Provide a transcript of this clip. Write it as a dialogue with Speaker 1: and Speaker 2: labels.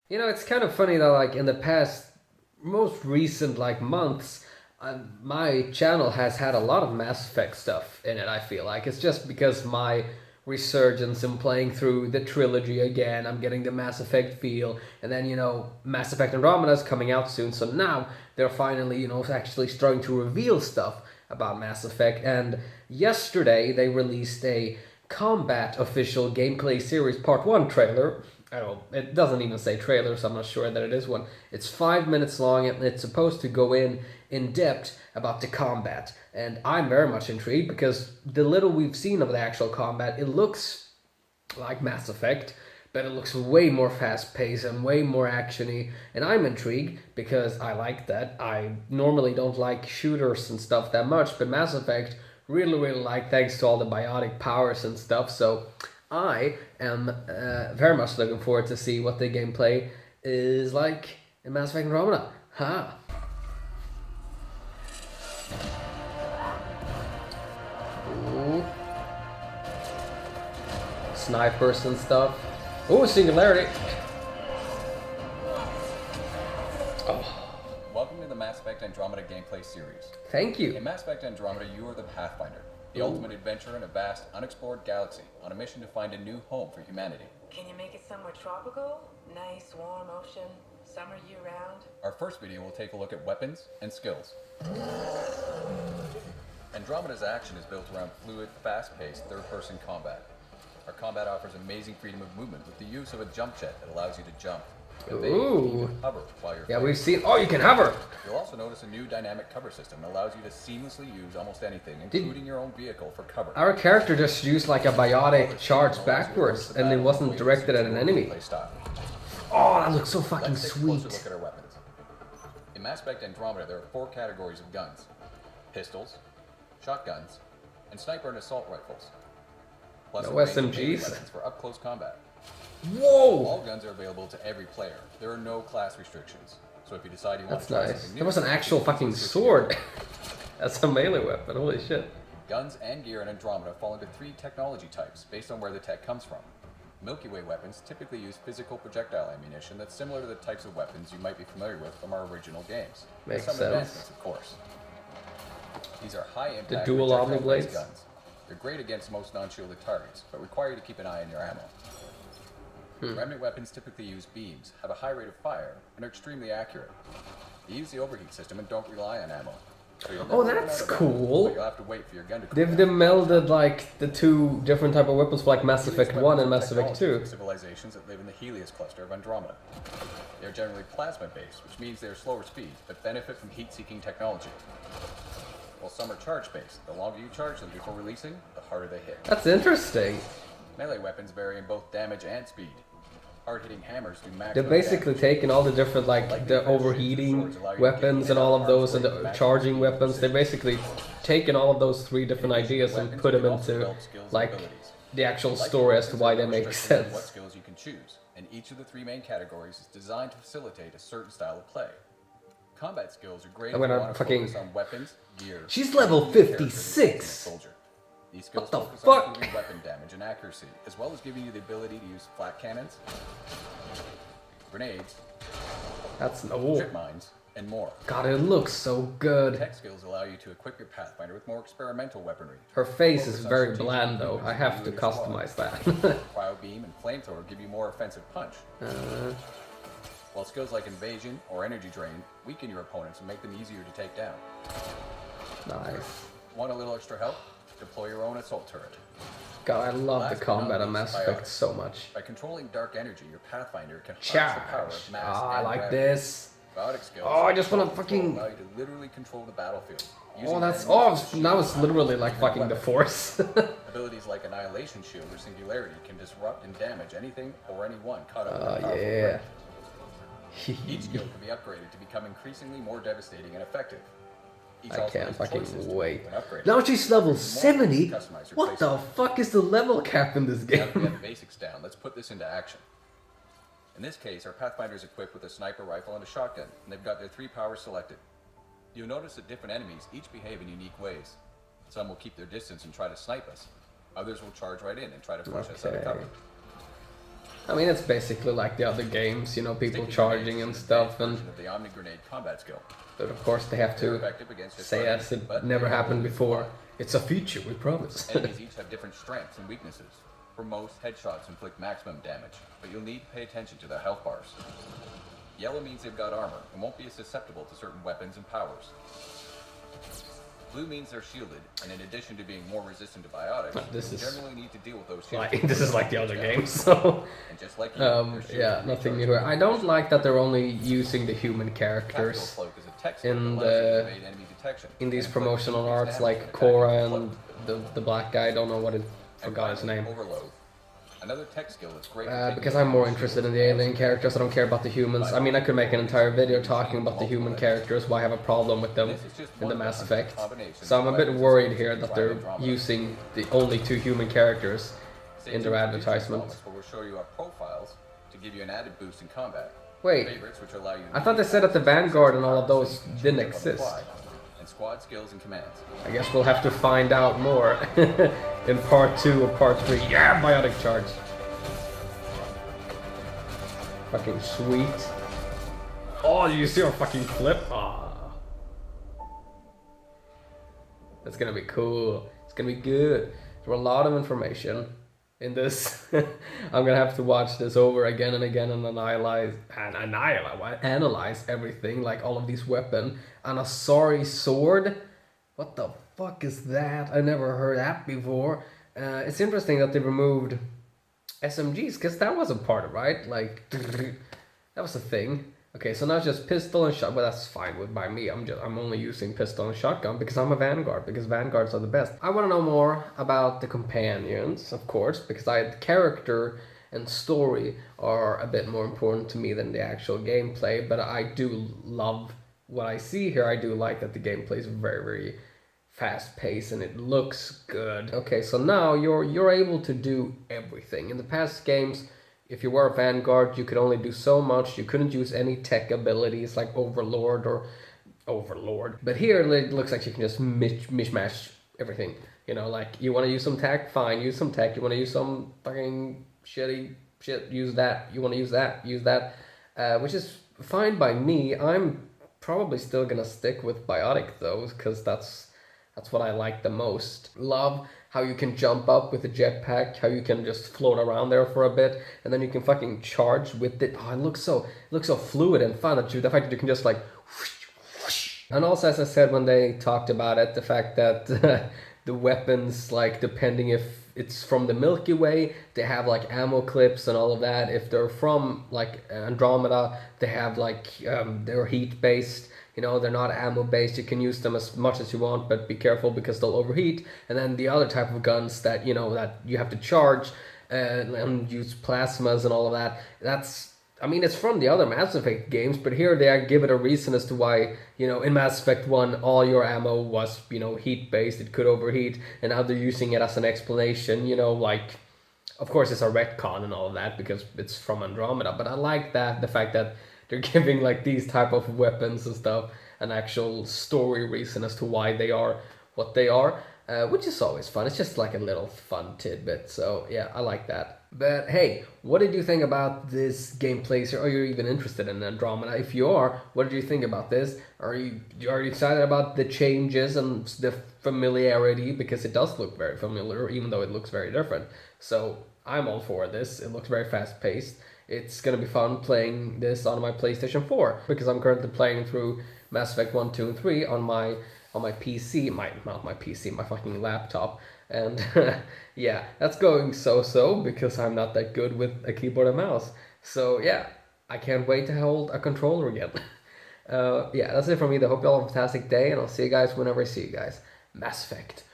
Speaker 1: You know, it's kind of funny that like in the past, most recent like months, my channel has had a lot of Mass Effect stuff in it. I feel like it's just because my resurgence in playing through the trilogy again. I'm getting the Mass Effect feel, and then Mass Effect Andromeda is coming out soon, so now they're finally actually starting to reveal stuff about Mass Effect. And yesterday they released a combat official gameplay series part 1 trailer. I don't know, it doesn't even say trailer, so I'm not sure that it is one. It's 5 minutes long and it's supposed to go in depth about the combat. And I'm very much intrigued because the little we've seen of the actual combat, it looks like Mass Effect, but it looks way more fast paced and way more actiony. And I'm intrigued because I like that. I normally don't like shooters and stuff that much, but Mass Effect really like, thanks to all the biotic powers and stuff. So I am very much looking forward to see what the gameplay is like in Mass Effect Andromeda. Ha! Ooh. Snipers and stuff. Ooh, singularity. Oh,
Speaker 2: Welcome to the Mass Effect Andromeda gameplay series.
Speaker 1: thank you.
Speaker 2: In Mass Effect Andromeda, you are the Pathfinder, the ultimate adventurer in a vast, unexplored galaxy, on a mission to find a new home for humanity.
Speaker 3: Can you make it somewhere tropical? Nice, warm ocean, summer year-round?
Speaker 2: Our first video will take a look at weapons and skills. Andromeda's action is built around fluid, fast-paced, third-person combat. Our combat offers amazing freedom of movement with the use of a jump jet that allows you to jump, evade, and even hover while you're
Speaker 1: Yeah,
Speaker 2: fighting.
Speaker 1: we've seen. Oh, you can hover.
Speaker 2: You'll also notice a new dynamic cover system that allows you to seamlessly use almost anything, including your own vehicle, for cover.
Speaker 1: Our character just used like a biotic charge backwards, and it wasn't directed at an enemy. Oh, that looks so fucking
Speaker 2: Let's take a closer
Speaker 1: sweet.
Speaker 2: look at our weapons. In Mass Effect Andromeda, there are 4 categories of guns: pistols, shotguns, and sniper and assault rifles. Plus
Speaker 1: No
Speaker 2: a range of
Speaker 1: SMGs?
Speaker 2: melee weapons for up-close combat.
Speaker 1: Whoa!
Speaker 2: All guns are available to every player. There are no class restrictions. So if you decide you want
Speaker 1: That's
Speaker 2: to try
Speaker 1: nice.
Speaker 2: something new,
Speaker 1: There was an actual fucking
Speaker 2: switch to
Speaker 1: sword. That's a melee weapon. Holy shit.
Speaker 2: Guns and gear in Andromeda fall into 3 technology types based on where the tech comes from. Milky Way weapons typically use physical projectile ammunition that's similar to the types of weapons you might be familiar with from our original games. With
Speaker 1: Makes
Speaker 2: some
Speaker 1: sense.
Speaker 2: advancements, of course. These are high-impact
Speaker 1: The dual
Speaker 2: projectile-based
Speaker 1: omniblades?
Speaker 2: guns. They're great against most non-shielded targets, but require you to keep an eye on your ammo. Remnant weapons typically use beams, have a high rate of fire, and are extremely accurate. They use the overheat system and don't rely on ammo. So you'll
Speaker 1: Oh,
Speaker 2: never run
Speaker 1: that's
Speaker 2: out of ammo,
Speaker 1: cool.
Speaker 2: but you'll have to wait for your gun to cool
Speaker 1: They've
Speaker 2: down.
Speaker 1: melded like the 2 different type of weapons for like Mass
Speaker 2: These
Speaker 1: Effect 1
Speaker 2: weapons
Speaker 1: and
Speaker 2: are
Speaker 1: Mass Effect 2.
Speaker 2: technologies of civilizations that live in the Helios cluster of Andromeda. They are generally plasma-based, which means they are slower speeds, but benefit from heat-seeking technology. While some are charge-based, the longer you charge them before releasing, the harder they hit.
Speaker 1: That's interesting.
Speaker 2: Melee weapons vary in both damage and speed. Hard-hitting hammers do
Speaker 1: They're
Speaker 2: maximum
Speaker 1: basically
Speaker 2: damage.
Speaker 1: taking all the different like the overheating weapons and all of those and the charging weapons. They're basically taking all of those 3 different ideas and put them into like the actual story as to why they make
Speaker 2: What
Speaker 1: sense.
Speaker 2: skills you can choose, and each of the 3 main categories is designed to facilitate a certain style of play. Combat skills are great
Speaker 1: I'm
Speaker 2: if you
Speaker 1: gonna
Speaker 2: want to
Speaker 1: fucking-
Speaker 2: focus on weapons, gear.
Speaker 1: She's level
Speaker 2: and your character
Speaker 1: 56.
Speaker 2: as a soldier. These skills
Speaker 1: What the
Speaker 2: focus
Speaker 1: fuck?
Speaker 2: on improving weapon damage and accuracy, as well as giving you the ability to use flat cannons, grenades,
Speaker 1: That's
Speaker 2: trip mines, and more.
Speaker 1: God, it looks so good.
Speaker 2: Tech skills allow you to equip your Pathfinder with more experimental weaponry.
Speaker 1: Her face is
Speaker 2: Focus on
Speaker 1: very
Speaker 2: strategic
Speaker 1: bland though.
Speaker 2: movements
Speaker 1: I
Speaker 2: for
Speaker 1: have
Speaker 2: you
Speaker 1: to
Speaker 2: and your squad.
Speaker 1: customize that.
Speaker 2: Cryo beam and flamethrower give you more offensive punch, while skills like invasion or energy drain weaken your opponents and make them easier to take down.
Speaker 1: Nice.
Speaker 2: Want a little extra help? Deploy your own assault turret.
Speaker 1: God, I love
Speaker 2: Last
Speaker 1: the
Speaker 2: but not
Speaker 1: combat of
Speaker 2: least,
Speaker 1: Mass
Speaker 2: biotics.
Speaker 1: Effect so much.
Speaker 2: By controlling dark energy, your Pathfinder can harness
Speaker 1: Charge.
Speaker 2: the power of mass
Speaker 1: Ah, I
Speaker 2: and
Speaker 1: like
Speaker 2: gravity.
Speaker 1: this.
Speaker 2: Biotic skills
Speaker 1: Oh, I just wanna
Speaker 2: control
Speaker 1: fucking-
Speaker 2: allow you to literally control the battlefield.
Speaker 1: Oh,
Speaker 2: using
Speaker 1: that's
Speaker 2: enemies as a
Speaker 1: now
Speaker 2: shield
Speaker 1: it's literally like
Speaker 2: and
Speaker 1: fucking the
Speaker 2: weapon.
Speaker 1: Force.
Speaker 2: Abilities like Annihilation Shield or Singularity can disrupt and damage anything or anyone caught up in a powerful
Speaker 1: yeah.
Speaker 2: threat. Each skill can be upgraded to become increasingly more devastating and effective. Each
Speaker 1: I
Speaker 2: also
Speaker 1: can't
Speaker 2: has
Speaker 1: fucking
Speaker 2: choices to
Speaker 1: wait.
Speaker 2: when upgraded.
Speaker 1: Now she's level
Speaker 2: More ways to
Speaker 1: 70.
Speaker 2: customize your
Speaker 1: What the
Speaker 2: playstyle.
Speaker 1: fuck is the level cap in this
Speaker 2: Now that we
Speaker 1: game?
Speaker 2: have the basics down, let's put this into action. In this case, our Pathfinder is equipped with a sniper rifle and a shotgun, and they've got their 3 powers selected. You'll notice that different enemies each behave in unique ways. Some will keep their distance and try to snipe us. Others will charge right in and try to push us out of
Speaker 1: Okay.
Speaker 2: cover.
Speaker 1: I mean, it's basically like the other games, you know, people
Speaker 2: Sticky
Speaker 1: charging
Speaker 2: grenades
Speaker 1: and
Speaker 2: is an
Speaker 1: stuff,
Speaker 2: advanced
Speaker 1: and
Speaker 2: version of the Omni Grenade combat skill.
Speaker 1: but of course they have
Speaker 2: They're
Speaker 1: to
Speaker 2: effective against just
Speaker 1: say
Speaker 2: targets,
Speaker 1: as it
Speaker 2: but
Speaker 1: never
Speaker 2: they have
Speaker 1: happened
Speaker 2: limited
Speaker 1: before.
Speaker 2: supply.
Speaker 1: It's a feature, we promise.
Speaker 2: Enemies each have different strengths and weaknesses. For most, headshots inflict maximum damage, but you'll need to pay attention to their health bars. Yellow means they've got armor and won't be as susceptible to certain weapons and powers. Blue means they're shielded, and in addition to being more resistant to biotics,
Speaker 1: This
Speaker 2: you
Speaker 1: is
Speaker 2: generally need to deal with those shields.
Speaker 1: like, this is like the other games, so
Speaker 2: And just like you, their shields
Speaker 1: yeah,
Speaker 2: will
Speaker 1: nothing
Speaker 2: recharge
Speaker 1: new here.
Speaker 2: when
Speaker 1: I
Speaker 2: you
Speaker 1: don't
Speaker 2: shoot.
Speaker 1: like that they're only using the human
Speaker 2: Tactical
Speaker 1: characters
Speaker 2: cloak is a tech skill
Speaker 1: in
Speaker 2: that allows you to
Speaker 1: the
Speaker 2: evade enemy detection
Speaker 1: in these
Speaker 2: and inflict
Speaker 1: promotional
Speaker 2: increased
Speaker 1: arts,
Speaker 2: damage
Speaker 1: like
Speaker 2: when attacking
Speaker 1: Korra
Speaker 2: with
Speaker 1: and
Speaker 2: cloak.
Speaker 1: the black guy. I don't know what it.
Speaker 2: And
Speaker 1: Forgot his
Speaker 2: finally,
Speaker 1: name.
Speaker 2: Overload. Another tech skill that's great for taking
Speaker 1: Because I'm more
Speaker 2: advantage of
Speaker 1: interested in the
Speaker 2: shields.
Speaker 1: alien characters. I don't care about the humans. I mean, I could make an entire video talking about the human characters. Why I have a problem with them
Speaker 2: This is just
Speaker 1: in the
Speaker 2: one
Speaker 1: Mass
Speaker 2: of the
Speaker 1: Effect.
Speaker 2: combinations
Speaker 1: So I'm a
Speaker 2: of
Speaker 1: bit
Speaker 2: weapons
Speaker 1: worried
Speaker 2: and
Speaker 1: here
Speaker 2: systems
Speaker 1: that
Speaker 2: to
Speaker 1: they're
Speaker 2: drive Andromeda.
Speaker 1: using the only 2 human characters
Speaker 2: Stay
Speaker 1: in
Speaker 2: tuned
Speaker 1: their
Speaker 2: for future
Speaker 1: advertisement.
Speaker 2: installments where we'll show you our profiles to give you an added boost in combat.
Speaker 1: Wait,
Speaker 2: Favorites, which allow you to
Speaker 1: I thought they said that the Vanguard and all of those
Speaker 2: powers,
Speaker 1: didn't
Speaker 2: on the fly,
Speaker 1: exist.
Speaker 2: and squad skills and commands.
Speaker 1: I guess we'll have to find out more in part 2 or part 3. Yeah, biotic charge. Fucking sweet. Oh, you see our fucking flip? Ah. That's gonna be cool. It's gonna be good. There's a lot of information in this. I'm gonna have to watch this over again and again and analyze everything, like all of these weapons. And a sorry sword? What the fuck is that? I never heard that before. It's interesting that they removed SMGs, because that wasn't part of it, right? Like, that was a thing. Okay, so now it's just pistol and shotgun. Well, that's fine by me. I'm only using pistol and shotgun because I'm a Vanguard, because Vanguards are the best. I want to know more about the companions, of course, because character and story are a bit more important to me than the actual gameplay, but I do love what I see here. I do like that the gameplay is very, very fast paced and it looks good. Okay, so now you're able to do everything. In the past games, if you were a Vanguard, you could only do so much. You couldn't use any tech abilities like Overlord. But here it looks like you can just mishmash everything. You know, like, you want to use some tech, fine, use some tech. You want to use some fucking shitty shit, use that. You want to use that, use that. Which is fine by me. I'm probably still gonna stick with biotic though, because that's what I like the most. Love how you can jump up with a jetpack, how you can just float around there for a bit, and then you can fucking charge with it. Oh, it looks so fluid and fun. The fact that you can just like whoosh, whoosh. And also, as I said when they talked about it, the fact that the weapons, like, depending if it's from the Milky Way, they have like ammo clips and all of that. If they're from like Andromeda, they have like they're heat based. You know, they're not ammo based. You can use them as much as you want, but be careful because they'll overheat. And then the other type of guns that, you know, that you have to charge and use plasmas and all of that. I mean, it's from the other Mass Effect games, but here they give it a reason as to why, you know, in Mass Effect 1, all your ammo was, you know, heat based. It could overheat, and now they're using it as an explanation, you know, like, of course it's a retcon and all of that because it's from Andromeda, but I like that, the fact that they're giving like these type of weapons and stuff an actual story reason as to why they are what they are, which is always fun. It's just like a little fun tidbit. So yeah, I like that. But hey, what did you think about this gameplay? Are you even interested in Andromeda? If you are, what did you think about this? Are you excited about the changes and the familiarity? Because it does look very familiar, even though it looks very different. So I'm all for this. It looks very fast paced. It's gonna be fun playing this on my PlayStation 4 because I'm currently playing through Mass Effect 1, 2, and 3 on my PC, not my PC, my fucking laptop. And yeah, that's going so because I'm not that good with a keyboard and mouse. So yeah, I can't wait to hold a controller again. Yeah, that's it from me. I hope you all have a fantastic day, and I'll see you guys whenever I see you guys. Mass Effect.